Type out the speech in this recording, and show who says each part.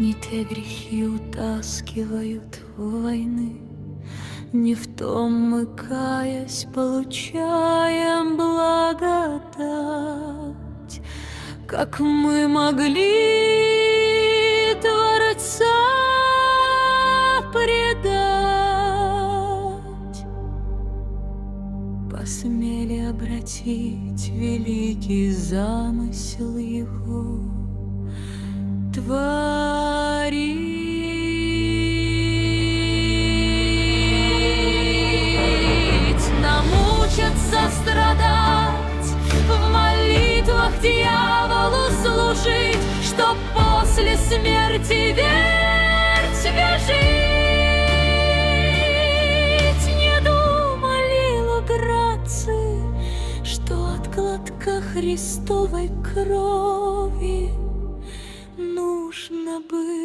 Speaker 1: Не те грехи утаскивают войны, не в том мы, каясь, получаем благодать. Как мы могли Творца предать, посмели обратить великий замысел Его творить. Нам учатся страдать, в молитвах дьяволу служить, чтоб после смерти верь тебе жить. Не думали луградцы, что от глотка Христовой крови нужно быть